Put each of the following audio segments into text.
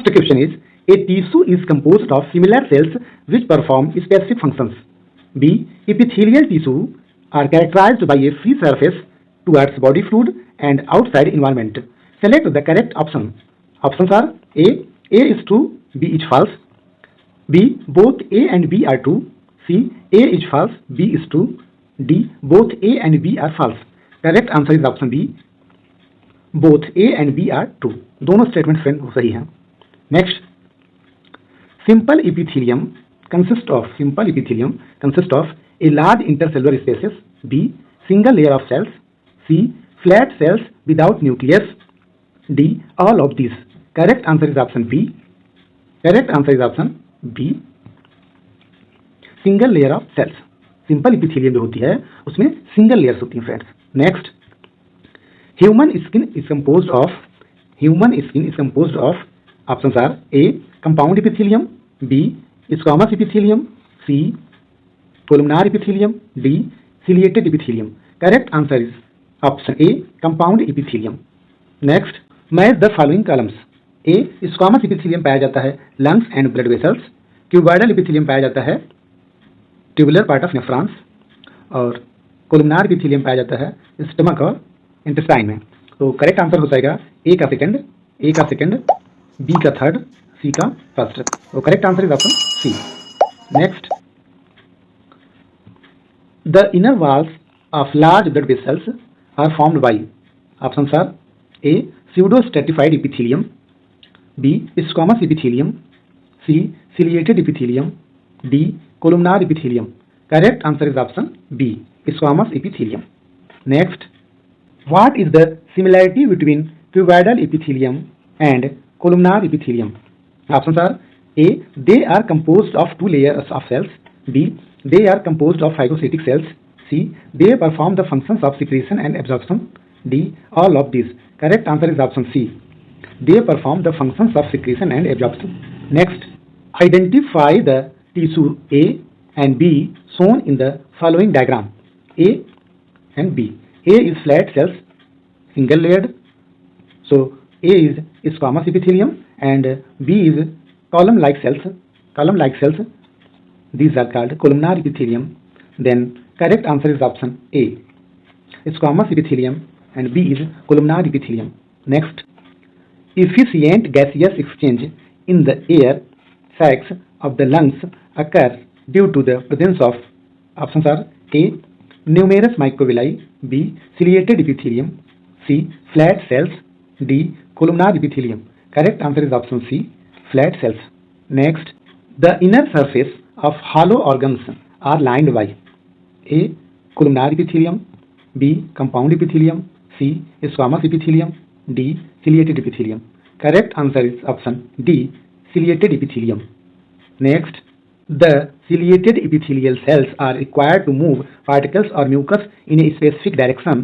First question is, a tissue is composed of similar cells which perform specific functions. B. Epithelial tissue are characterized by a free surface towards body fluid and outside environment. Select the correct option. Options are A is true, B is false. B. Both A and B are true. C. A is false, B is true. D. Both A and B are false. Correct answer is option B. Both A and B are true. दोनों statement friend सही हैं. Next, simple epithelium consists of a large intercellular spaces. B. Single layer of cells. C. Flat cells without nucleus. D. All of these. Correct answer is option B. Single layer of cells. Simple epithelium जो होती है उसमें single layers होती हैं friends. Next, human skin is composed of options are A. Compound epithelium. B. Squamous epithelium. C. Columnar epithelium. D. Ciliated epithelium. Correct answer is option A. Compound epithelium. Next, match the following columns. A. Squamous epithelium पाया जाता है lungs and blood vessels. Cuboidal epithelium पाया जाता है tubular part of nephrons. और columnar epithelium पाया जाता है स्टमक और इंटेस्टाइन में. तो करेक्ट आंसर हो जाएगा ए का सेकंड, बी का थर्ड, सी का फर्स्ट. तो correct answer is option C. Next, the inner walls of large blood vessels are formed by options are A. Pseudo stratified epithelium. B. Squamous epithelium. C. Ciliated epithelium. D. Columnar epithelium. Correct answer is option B. Squamous epithelium. Next, what is the similarity between cuboidal epithelium and columnar epithelium? Options are A. They are composed of two layers of cells. B. They are composed of phagocytic cells. C. They perform the functions of secretion and absorption. D. All of these. Correct answer is option C. They perform the functions of secretion and absorption. Next, identify the tissue A and B shown in the following diagram. A and B. A is flat cells, single layered. So A is squamous epithelium and B is column-like cells. These are called columnar epithelium. Then correct answer is option A. Squamous epithelium and B is columnar epithelium. Next, efficient gaseous exchange in the air sacs of the lungs occur due to the presence of options are A. Numerous microvilli. B. Ciliated epithelium. C. Flat cells. D. Columnar epithelium. Correct answer is option C. Flat cells. Next, the inner surface of hollow organs are lined by A. Columnar epithelium. B. Compound epithelium. C. Squamous epithelium. D. Ciliated epithelium. Correct answer is option D. Ciliated epithelium. Next, the ciliated epithelial cells are required to move particles or mucus in a specific direction.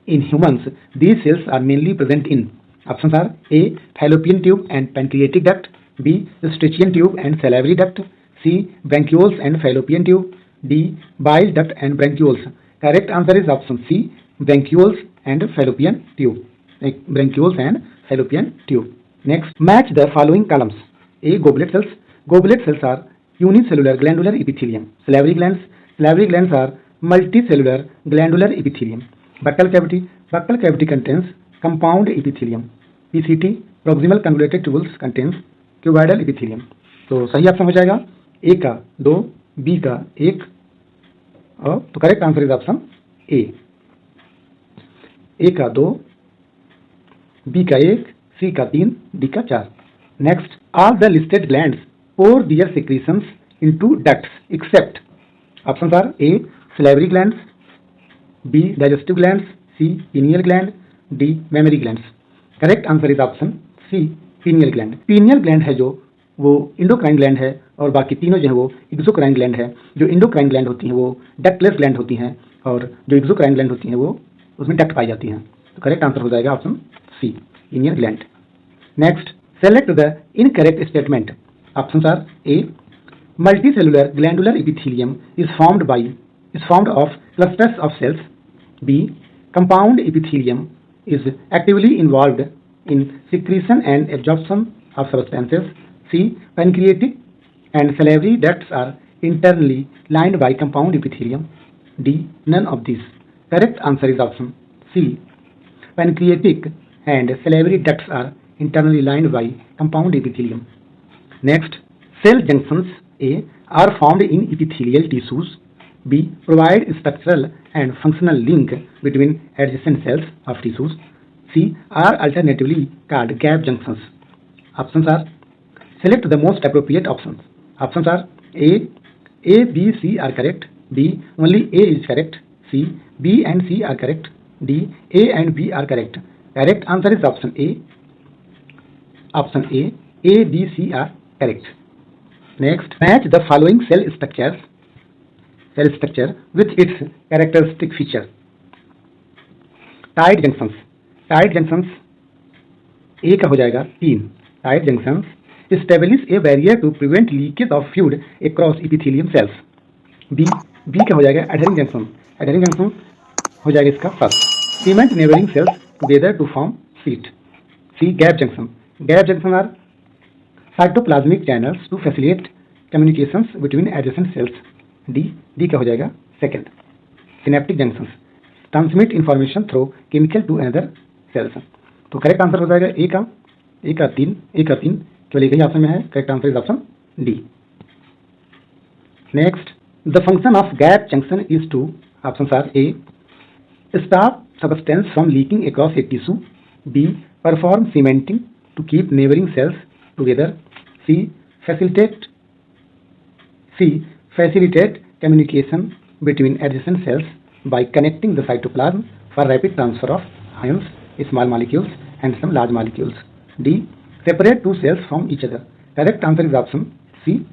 In humans, these cells are mainly present in options are A. Fallopian tube and pancreatic duct. B. Eustachian tube and salivary duct. C. Bronchioles and fallopian tube. D. Bile duct and bronchioles. Correct answer is option C. Bronchioles and fallopian tube. Next, match the following columns. A. Goblet cells. Goblet cells are unicellular glandular epithelium. Salivary glands are multicellular glandular epithelium. Buccal cavity contains compound epithelium. PCT, proximal convoluted tubules, contains cuboidal epithelium. तो सही option हो जाएगा A का 2, B का 1 और तो correct answer is option A. A का 2, B का 1, सी का 3, डी का 4. Next, all the listed glands pour their secretions into ducts except options are A. salivary glands. B. digestive glands. C. pineal gland. D. mammary glands. Correct answer is option C. pineal gland. pineal gland है जो वो endocrine gland है और बाकी तीनों जो है वो एक्सोक्राइन ग्लैंड है. जो इंडोक्राइन ग्लैंड होती हैं वो डक्टलेस ग्लैंड होती हैं और जो एक्सोक्राइन ग्लैंड होती हैं वो उसमें डक्ट पाई जाती हैं. तो करेक्ट आंसर हो जाएगा option C. pineal gland. Next, select the incorrect statement. Options are A. Multicellular glandular epithelium is formed of clusters of cells. B. Compound epithelium is actively involved in secretion and absorption. of substances. C. Pancreatic and salivary ducts are internally lined by compound epithelium. D. None of these. Correct answer is option C. Pancreatic and salivary ducts are internally lined by compound epithelium. Next, cell junctions A are formed in epithelial tissues. B. Provide structural and functional link between adjacent cells of tissues. C. Are alternatively called gap junctions. Options are, select the most appropriate options. Options are A, B, C are correct. B, only A is correct. C, B and C are correct. D, A and B are correct. Correct answer is option A. Option A, B, C are correct. Next, match the following cell structure with its characteristic feature. Tight junctions. Tight junctions A का हो जाएगा 3. Tight junctions establish a barrier to prevent leakage of fluid across epithelium cells. B का हो जाएगा adhering junction. Adhering junction हो जाएगा इसका first. Cement neighbouring cells together to form sheet. C gap junction. Gap junction are cytoplasmic channels to facilitate communications between adjacent cells. D का हो जाएगा second. Synaptic junctions transmit information through chemical to another cells. तो correct answer हो जाएगा A का 3 केवल एक ही option में है. Correct answer is option D. Next, the function of gap junction is to, option are A, stop substance from leaking across a tissue. B, perform cementing to keep neighbouring cells together. C, facilitate communication between adjacent cells by connecting the cytoplasm for rapid transfer of ions, small molecules and some large molecules. D, separate two cells from each other. Correct answer is option C,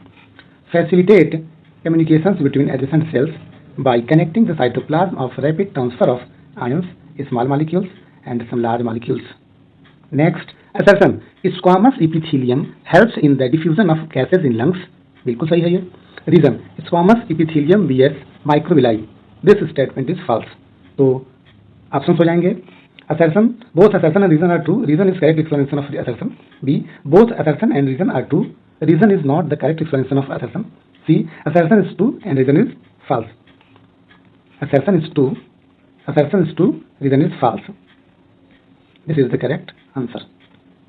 facilitate communications between adjacent cells by connecting the cytoplasm of rapid transfer of ions, small molecules and some large molecules. Next, assertion, squamous epithelium helps in the diffusion of gases in lungs. बिल्कुल सही है ये. Reason, squamous epithelium bears microvilli. This statement is false. तो option हो जाएंगे. Assertion, both assertion and reason are true. Reason is correct explanation of the assertion. B, both assertion and reason are true. Reason is not the correct explanation of assertion. C, assertion is true and reason is false. Assertion is true, reason is false. This is the correct answer.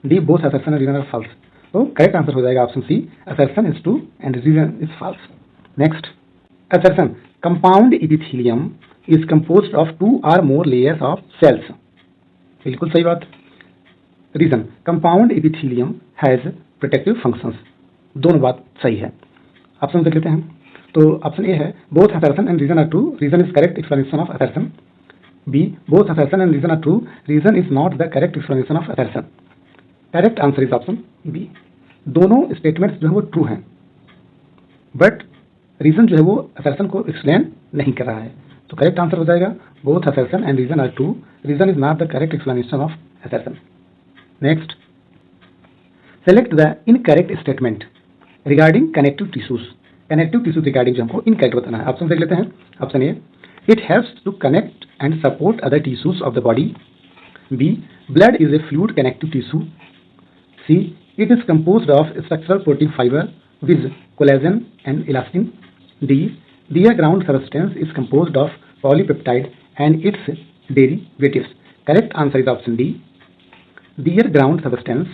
D, both assertion and reason are false. तो correct answer हो जाएगा option C, assertion is true and reason is false. Next, assertion, compound epithelium is composed of 2 or more layers of cells. बिल्कुल सही बात. Reason, compound epithelium has protective functions. दोनों बात सही है. ऑप्शन देख लेते हैं. तो ऑप्शन ए है, both assertion and reason are true. Reason is correct explanation of assertion. B, both assertion and reason are true. Reason is not the correct explanation of assertion. Correct answer is option B. दोनों statements जो है वो true हैं, but reason जो है वो assertion को explain नहीं कर रहा है. तो करेक्ट आंसर हो जाएगा both assertion and reason are true. Reason is not the correct explanation of assertion. Next, select the incorrect statement regarding connective tissues. Connective tissues regarding जो हमको इनकरेक्ट बताना है. ऑप्शन देख लेते हैं. Option A, it helps to connect and support other tissues of the body. B, blood is a fluid connective tissue. C, it is composed of structural protein fiber with collagen and elastin. D, their ground substance is composed of polypeptide and its derivatives. Correct answer is option D. Their ground substance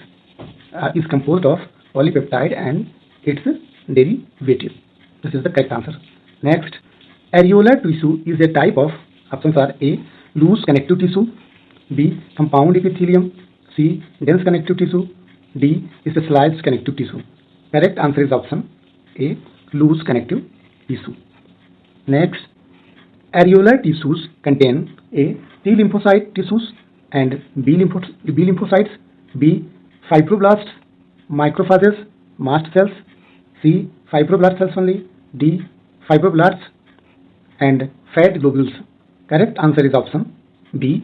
is composed of polypeptide and its derivatives. This is the correct answer. Next, areolar tissue is a type of, options are A, loose connective tissue. B, compound epithelium. C, dense connective tissue. D, specialized connective tissue. Correct answer is option A, loose connective tissue. Next, areolar tissues contain A, T lymphocyte tissues and B lymphocytes. B, fibroblasts, macrophages, mast cells. C, fibroblast cells only. D, fibroblasts and fat globules. Correct answer is option B,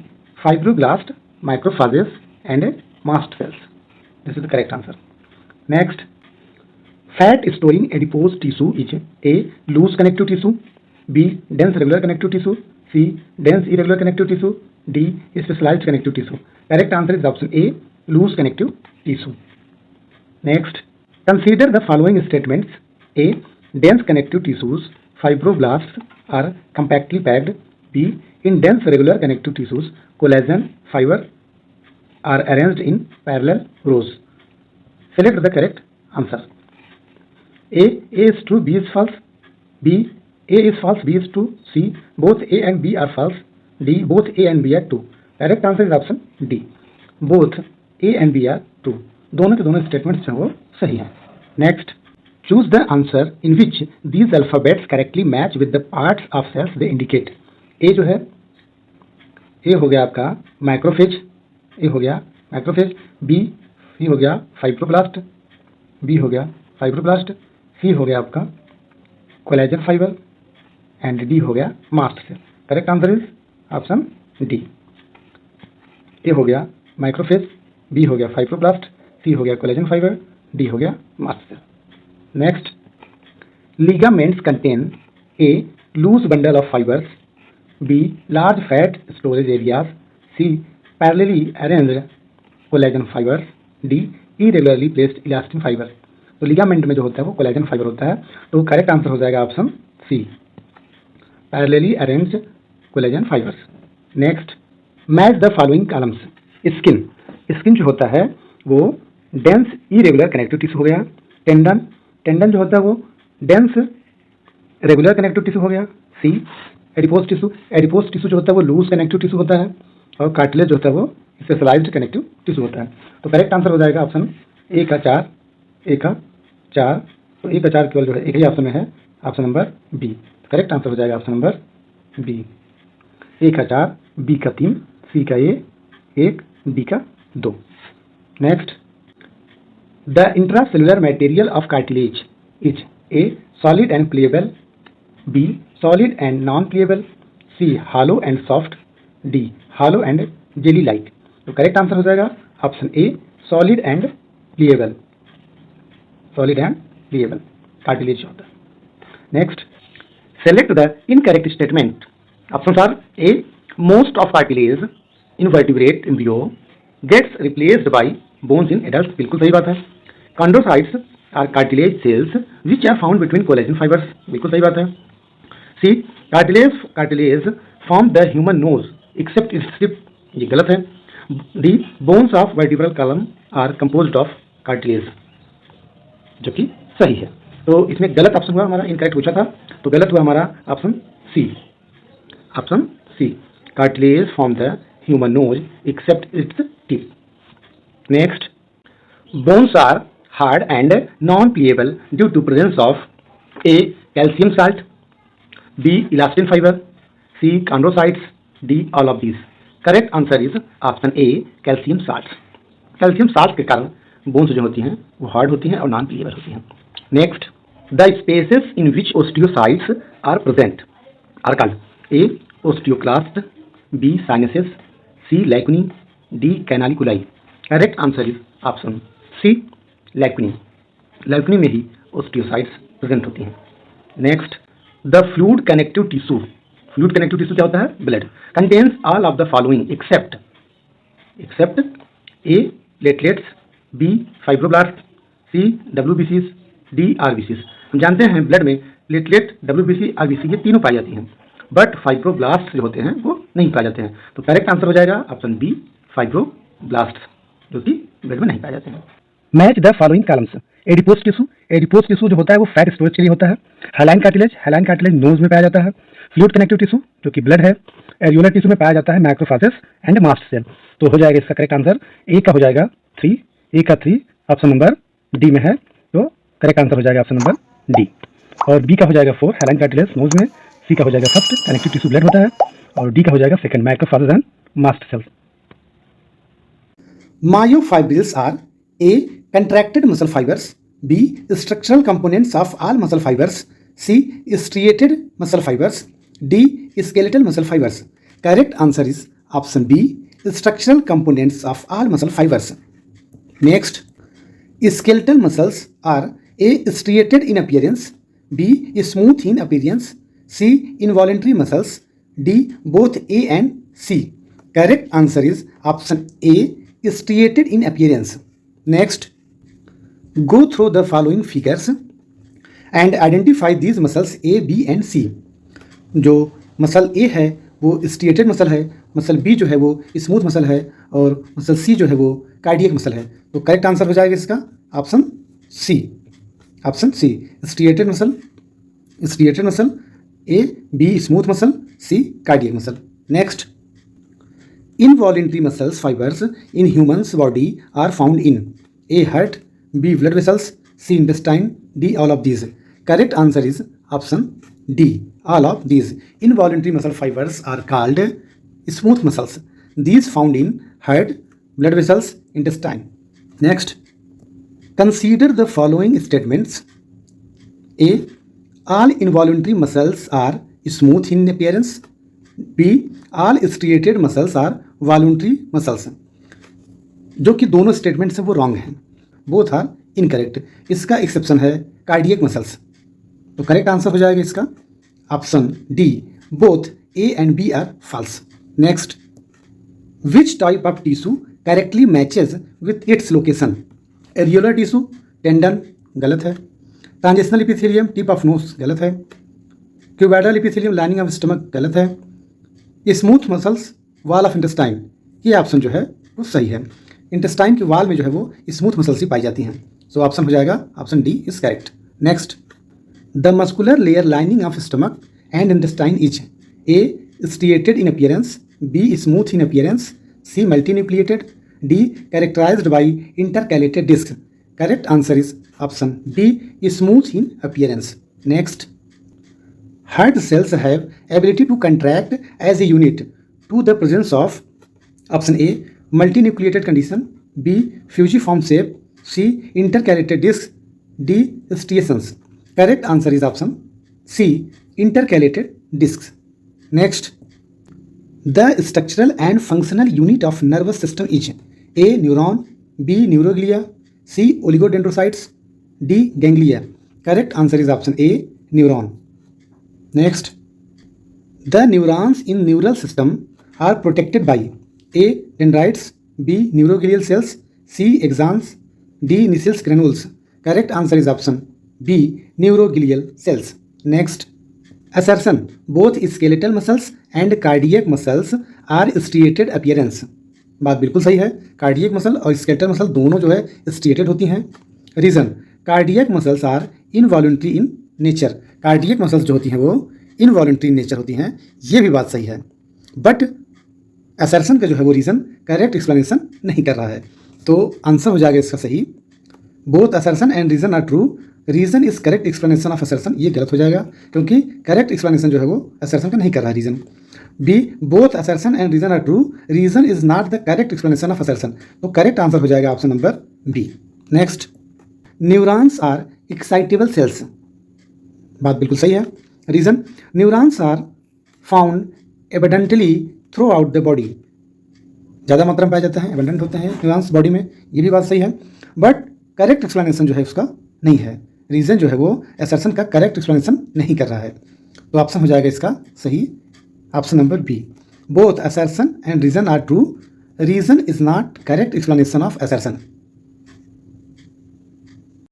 fibroblast, macrophages and mast cells. This is the correct answer. Next, fat storing adipose tissue is A, loose connective tissue. B, dense regular connective tissue. C, dense irregular connective tissue. D, specialized connective tissue. Correct answer is option A, loose connective tissue. Next, consider the following statements. A. Dense connective tissues, fibroblasts, are compactly packed. B. In dense regular connective tissues, collagen fiber are arranged in parallel rows. Select the correct answer. A is true, B is false. B, A is false, B is true. C, both A and B are false. D, both A and B are true. Correct answer is option D. Both A and B are true. दोनों के दोनों statements हैं वो सही हैं. Next, choose the answer in which these alphabets correctly match with the parts of cells they indicate. A जो है, ए हो गया आपका माइक्रोफेज, ए हो गया माइक्रोफेज. बी हो गया फाइब्रोब्लास्ट, बी हो गया फाइब्रोब्लास्ट. सी हो गया आपका कोलेजन फाइबर एंड डी हो गया mast cell. Correct answer is option D. A हो गया माइक्रोफेज, बी हो गया फाइब्रोब्लास्ट, सी हो गया कोलेजन फाइबर, डी हो गया mast cell. Next, ligaments contain A. loose bundle of fibers, B. large fat storage areas, C. parallelly arranged collagen fibers, D. irregularly placed elastin fibers. तो ligament में जो होता है वो कोलेजन फाइबर होता है, तो करेक्ट आंसर हो जाएगा option C, parallelly arranged collagen fibres. Next, match the following columns. Skin, skin जो होता है वो डेंस इरेगुलर कनेक्टिव टिश्यू हो गया. टेंडन, टेंडन जो होता है वो डेंस रेगुलर कनेक्टिव टिश्यू हो गया. सी, एडिपोज टिश्यू, एडिपोज टिश्यू जो होता है वो लूज कनेक्टिव टिश्यू होता है. और कार्टिलेज जो होता है वो स्पेशलाइज्ड कनेक्टिव टिश्यू होता है. तो करेक्ट आंसर हो जाएगा ऑप्शन ए का 4, ए का 4. तो ए का 4 केवल जो है एक ही ऑप्शन में है, option number B. Correct answer हो जाएगा ऑप्शन नंबर बी. ए का 4, बी का 3, सी का 1, डी का 2. Next, the intracellular material of cartilage is A solid and pliable, B solid and non pliable, C hollow and soft, D hollow and jelly like. तो correct answer हो जाएगा option A, solid and pliable. Solid and pliable cartilage होता है. Next, select the incorrect statement. Option are A, most of cartilage in vertebrate embryo gets replaced by bones in adult. बिल्कुल सही बात है. Chondrocytes are cartilage cells which are found between collagen fibres. बिल्कुल सही बात है. C, cartilage form the human nose except its tip. ये गलत है. D, bones of vertebral column are composed of cartilage, जो कि सही है. तो इसमें गलत ऑप्शन हुआ हमारा, इनकरेक्ट पूछा था, तो गलत हुआ हमारा option C. Option C, cartilage form the human nose except its tip. Next, bones are hard and non pliable due to presence of A calcium salt, B elastin fibre, C chondrocytes, D all of these. Correct answer is option A, calcium salt. Calcium salt के कारण bones जो होती हैं वो hard होती हैं और non playable होती हैं. Next, the spaces in which osteocytes are present are called A osteoclast, B sinuses, C lacunae, D canaliculi. Correct answer is option C, lacunae. Lacunae में ही ओस्टियोसाइट्स प्रेजेंट होती हैं. Next, the fluid connective tissue. Fluid connective tissue क्या होता है? Blood. Contains all of the following except A platelets, B fibroblast, C डब्ल्यूबीसीज, D RBCs. हम जानते हैं ब्लड में प्लेटलेट, डब्ल्यूबीसी, आरबीसी ये तीनों पाई जाती हैं, बट फाइब्रोब्लास्ट जो होते हैं वो नहीं पाए जाते हैं. तो करेक्ट आंसर हो जाएगा ऑप्शन बी, फाइब्रोब्लास्ट, जो कि ब्लड में नहीं पाए जाते हैं. Match the following columns. Adipose tissue, adipose tissue जो होता है वो फैट स्टोरेज के लिए होता है. हाइलाइन कार्टिलेज नोज में पाया जाता है. फ्लूइड कनेक्टिव टिश्यू जो कि ब्लड है. एरियोलर टिश्यू में पाया जाता है मैक्रोफाजेस एंड मास्ट सेल. तो हो जाएगा इसका करेक्ट आंसर ए का हो जाएगा 3, ए का 3 ऑप्शन नंबर डी में है. तो करेक्ट आंसर हो जाएगा ऑप्शन नंबर डी. और बी का हो जाएगा 4, हाइलाइन कार्टिलेज नोज में. सी का हो जाएगा फर्स्ट, कनेक्टिव टिश्यू ब्लड होता है. और डी का हो जाएगा second, macrophages and mast cell. Myofibrils are a contracted muscle fibers, B structural components of all muscle fibers, C striated muscle fibers, D skeletal muscle fibers. Correct answer is option B, structural components of all muscle fibers. Next, skeletal muscles are A striated in appearance, B smooth in appearance, C involuntary muscles, D both A and C. Correct answer is option A, striated in appearance. Next, go through the following figures and identify these muscles A B and C. जो muscle A है वो striated muscle है, muscle B जो है वो smooth muscle है, और muscle सी जो है वो कार्डियक मसल है। तो करेक्ट आंसर हो जाएगा इसका option C. Option C, striated muscle, A B smooth muscle, C cardiac muscle. Next, involuntary muscles fibers in humans body are found in A heart, B blood vessels, C intestine, D all of these. Correct answer is option D, all of these. Involuntary muscle fibers are called smooth muscles. These found in heart, blood vessels, intestine. Next, consider the following statements. A, all involuntary muscles are smooth in appearance. B, all striated muscles are voluntary muscles. जो कि दोनों statements हैं वो wrong हैं, both are incorrect. इसका exception है cardiac muscles. तो correct answer हो जाएगा इसका option D, both A and B are false. Next, which type of tissue correctly matches with its location. Areolar tissue, tendon, गलत है। Transitional epithelium, tip of nose, गलत है। Cuboidal epithelium, lining of stomach, गलत है। Smooth muscles, wall of intestine, ये option जो है वो सही है। इंटेस्टाइन की वॉल में जो है वो स्मूथ मसल्स ही पाई जाती हैं। सो ऑप्शन हो जाएगा option D is correct. Next, the muscular layer lining of stomach and intestine is a striated in appearance, B smooth in appearance, C multinucleated, D characterized by intercalated disc. Correct answer is option B, smooth in appearance. Next, heart cells have ability to contract as a unit to the presence of option A multinucleated condition, B fusiform shape, C intercalated discs, D striations. Correct answer is option C, intercalated discs. Next, the structural and functional unit of nervous system is A neuron, B neuroglia, C oligodendrocytes, D ganglia. Correct answer is option A, neuron. Next, the neurons in neural system are protected by A dendrites, B neuroglial cells, C axons, D Nissel's granules. Correct answer is option B, neuroglial cells. Next, assertion, both skeletal muscles and cardiac muscles are striated appearance. बात बिल्कुल सही है, cardiac muscle और skeletal muscle दोनों जो है striated होती हैं। Reason, cardiac muscles are involuntary in nature, cardiac muscles जो होती हैं वो इनवॉलंटरी नेचर होती हैं, ये भी बात सही है। बट असर्शन का जो है वो रीज़न करेक्ट एक्सप्लेनेशन नहीं कर रहा है। तो आंसर हो जाएगा इसका सही, both assertion and reason are true, reason is correct explanation of assertion, ये गलत हो जाएगा क्योंकि करेक्ट एक्सप्लेनेशन जो है वो असर्शन का नहीं कर रहा है reason. B, both assertion and reason are true, reason is not the correct explanation of assertion. तो करेक्ट आंसर हो जाएगा option number B. Next, neurons are excitable cells, बात बिल्कुल सही है। Reason, neurons are found abundantly throughout the body, ज़्यादा मात्रा में पाए जाते हैं, एबंडेंट होते हैं न्यूरॉन्स बॉडी में, ये भी बात सही है। बट करेक्ट एक्सप्लेनेशन जो है उसका नहीं है, रीजन जो है वो असर्शन का करेक्ट एक्सप्लेनेशन नहीं कर रहा है। तो ऑप्शन हो जाएगा इसका सही option number B, both assertion and reason are true, reason is not correct explanation of assertion.